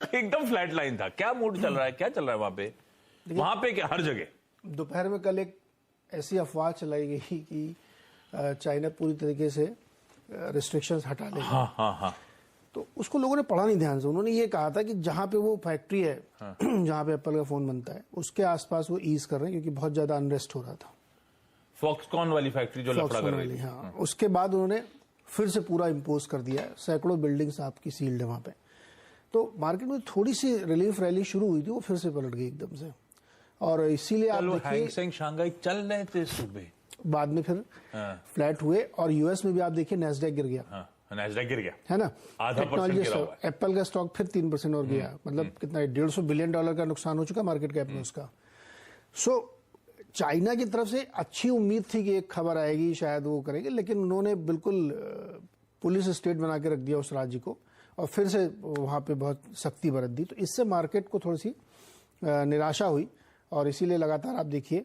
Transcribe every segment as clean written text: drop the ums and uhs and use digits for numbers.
एकदम flat line था। क्या मूड चल रहा है, क्या चल रहा है वहां पे? वहां पे क्या हर जगह? दोपहर में कल एक ऐसी अफवाह चलाई गई कि चाइना पूरी तरीके से रिस्ट्रिक्शंस हटा लेगा। हाँ हाँ हाँ। तो उसको लोगों ने पढ़ा नहीं ध्यान से। उन्होंने ये कहा था कि जहां पे वो फैक्ट्री है, हाँ। जहां पे एप्पल का फोन बनता है, उसके आसपास वो ईज कर रहे हैं क्योंकि बहुत ज्यादा अनरेस्ट हो रहा था। फॉक्सकॉन वाली फैक्ट्री जो लफड़ा कर रही थी। हाँ। उसके बाद उन्होंने फिर से पूरा इम्पोज कर दिया है। सैकड़ों बिल्डिंग्स आपकी सील्ड है वहां पे। तो मार्केट में थोड़ी सी रिलीफ रैली शुरू हुई थी, वो फिर से पलट गई एकदम से। और इसीलिए आप देखिए शंघाई चल रहे थे सुबह, बाद में फिर फ्लैट हुए। और यूएस में भी आप देखिए नैस्डैक गिर गया। नैस्डैक गिर गया है ना, आधा परसेंट गिरा हुआ है। एप्पल का स्टॉक फिर 3% और गया। मतलब कितना $150 बिलियन का नुकसान हो चुका मार्केट कैप में उसका। सो चाइना की तरफ से अच्छी उम्मीद थी कि एक खबर आएगी, शायद वो करेंगे, लेकिन उन्होंने बिल्कुल पुलिस स्टेट बना के रख दिया उस राज्य को और फिर से वहां पे बहुत सख्ती बरत दी। तो इससे मार्केट को थोड़ी सी निराशा हुई और इसीलिए लगातार आप देखिए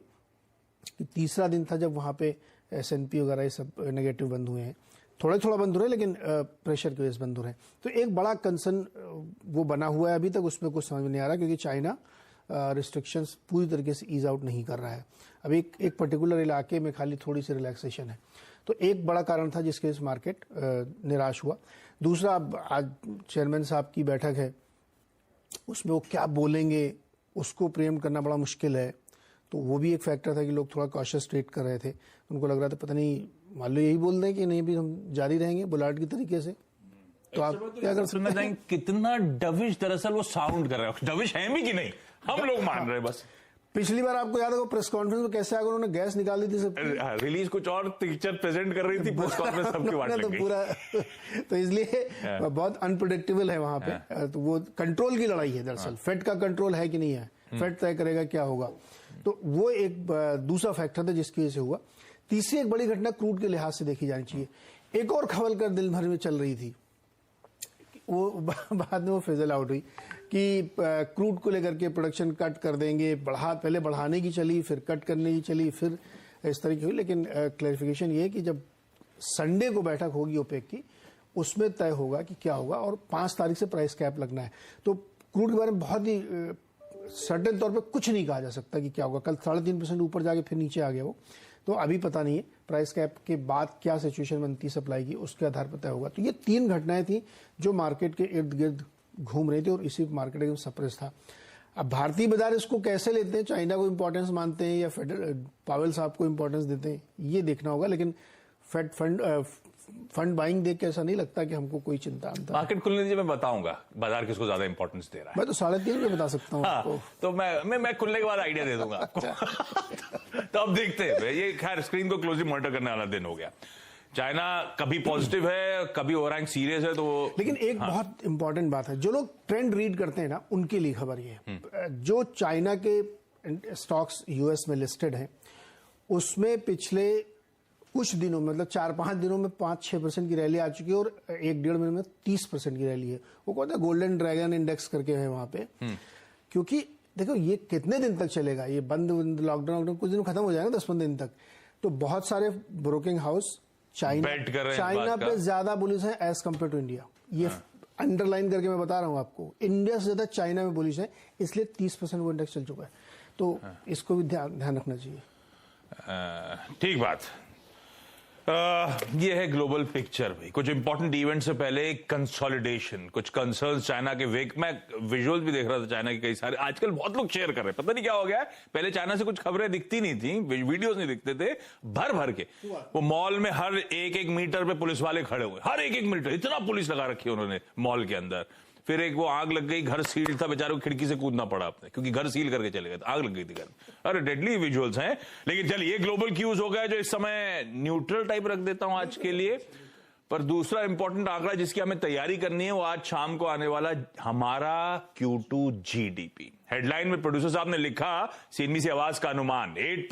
कि तीसरा दिन था जब वहां पे S&P वगैरह ये सब नेगेटिव बंद हुए हैं। थोड़ा बंद हो रहे हैं, लेकिन प्रेशर की वजह से बंद हो रहे हैं। तो एक बड़ा कंसर्न वो बना हुआ है अभी तक, उसमें कुछ समझ में नहीं आ रहा क्योंकि चाइना रिस्ट्रिक्शंस पूरी तरीके से ईज आउट नहीं कर रहा है। अब एक पर्टिकुलर इलाके में खाली थोड़ी सी रिलैक्सेशन है। तो एक बड़ा कारण था जिसके वजह से मार्केट निराश हुआ। दूसरा, आज चेयरमैन साहब की बैठक है, उसमें वो क्या बोलेंगे उसको प्रेम करना बड़ा मुश्किल है। तो वो भी एक फैक्टर था कि लोग थोड़ा कॉशियस ट्रेड कर रहे थे। उनको लग रहा था पता नहीं मान लो यही बोल दें कि नहीं भी हम जारी रहेंगे बुलाट की तरीके से। तो आप क्या कर सकते हैं? कितना डविश दरअसल वो साउंड कर रहे हो। डविश है भी कि नहीं हम लोग मान रहे हैं बस। पिछली बार आपको याद होगा प्रेस कॉन्फ्रेंस में कैसे आगे उन्होंने गैस निकाल दी थी सब, रिलीज कुछ और पिक्चर प्रेजेंट कर रही थी, प्रेस कॉन्फ्रेंस सबकी बात लग गई। पूरा तो इसलिए बहुत अनप्रेडिक्टेबल है वहां पे। तो वो कंट्रोल की लड़ाई है दरअसल। फेड का कंट्रोल है कि नहीं है, फेड तय करेगा क्या होगा। तो वो एक दूसरा फैक्टर था जिसकी वजह से हुआ। तीसरी एक बड़ी घटना क्रूड के लिहाज से देखी जानी चाहिए। एक और खबर कर दिल भर में चल रही थी, वो बाद में वो फिजल आउट हुई कि क्रूड को लेकर के प्रोडक्शन कट कर देंगे। पहले बढ़ाने की चली, फिर कट करने की चली, फिर इस तरह की हुई। लेकिन क्लैरिफिकेशन ये है कि जब संडे को बैठक होगी ओपेक की, उसमें तय होगा कि क्या होगा। और 5 तारीख से प्राइस कैप लगना है। तो क्रूड के बारे में बहुत ही सर्टेन तौर पे कुछ नहीं कहा जा सकता कि क्या होगा। कल 3.5% ऊपर जाके फिर नीचे आ गया वो, तो अभी पता नहीं है। प्राइस कैप के बाद क्या सिचुएशन बनती सप्लाई की, उसके आधार पर तय होगा। तो ये 3 घटनाएं थी जो मार्केट के इर्द गिर्द घूम रही थी और इसी मार्केट एकदम सप्रेस था। अब भारतीय बाजार इसको कैसे लेते हैं, चाइना को इंपॉर्टेंस मानते हैं या पावेल साहब को इंपॉर्टेंस देते हैं, ये देखना होगा। लेकिन फंड बाइंग देख के ऐसा नहीं लगता कि हमको कोई चिंता। मार्केट खुलने दीजिए, मैं बताऊंगा बाजार किसको ज्यादा इंपॉर्टेंस दे रहा है। मैं तो 3.5 में बता सकता हूँ आपको। तो मैं खुलने के बाद आइडिया दे दूंगा आपको। तो अब देखते हैं। ये खैर स्क्रीन को क्लोजली मॉनिटर करने वाला दिन हो गया। चाइना कभी पॉजिटिव है, कभी ओवरहैंग सीरियस है। तो लेकिन एक बहुत इंपॉर्टेंट बात है, जो लोग ट्रेंड रीड करते हैं ना, उनके लिए खबर ये है। जो चाइना के स्टॉक्स यूएस में लिस्टेड हैं, उसमें पिछले कुछ दिनों में, मतलब 4-5 दिनों में 5-6% की रैली आ चुकी है और 1-1.5 महीने में 30% की रैली है। वो कहते हैं गोल्डन ड्रैगन इंडेक्स करके है वहां पे। क्योंकि देखो ये कितने दिन तक चलेगा, ये बंद लॉकडाउन कुछ दिन खत्म हो जाएगा, 10-15 दिन तक। तो बहुत सारे ब्रोकिंग हाउस चाइना पे ज्यादा बुलिश है एज कम्पेयर टू इंडिया। ये अंडरलाइन करके मैं बता रहा हूं आपको, इंडिया से ज्यादा चाइना में बुलिश है, इसलिए 30% वो इंडेक्स चल चुका है। तो इसको भी ध्यान रखना चाहिए। ठीक बात। ये है ग्लोबल पिक्चर भाई। कुछ इंपॉर्टेंट इवेंट से पहले कंसोलिडेशन, कुछ कंसर्न्स चाइना के वेक में। विजुअल्स भी देख रहा था चाइना के कई सारे, आजकल बहुत लोग शेयर कर रहे हैं, पता नहीं क्या हो गया है। पहले चाइना से कुछ खबरें दिखती नहीं थी, वीडियोस नहीं दिखते थे, भर के वो मॉल में हर 1-1 मीटर पे पुलिस वाले खड़े हुए, हर 1-1 मीटर इतना पुलिस लगा रखी है उन्होंने मॉल के अंदर। फिर एक वो आग लग गई, घर सील था, बेचारों को खिड़की से कूदना पड़ा अपने, क्योंकि घर सील करके चले गए, आग लग गई थी घर। अरे डेडली विजुअल्स हैं। लेकिन चलिए, ये ग्लोबल क्यूज हो गया जो इस समय न्यूट्रल टाइप रख देता हूं आज के लिए। पर दूसरा इंपॉर्टेंट आंकड़ा जिसकी हमें तैयारी करनी है, वो आज शाम को आने वाला हमारा Q2 GDP। हेडलाइन में प्रोड्यूसर साहब ने लिखा, सीएनबीसी आवाज का अनुमान 8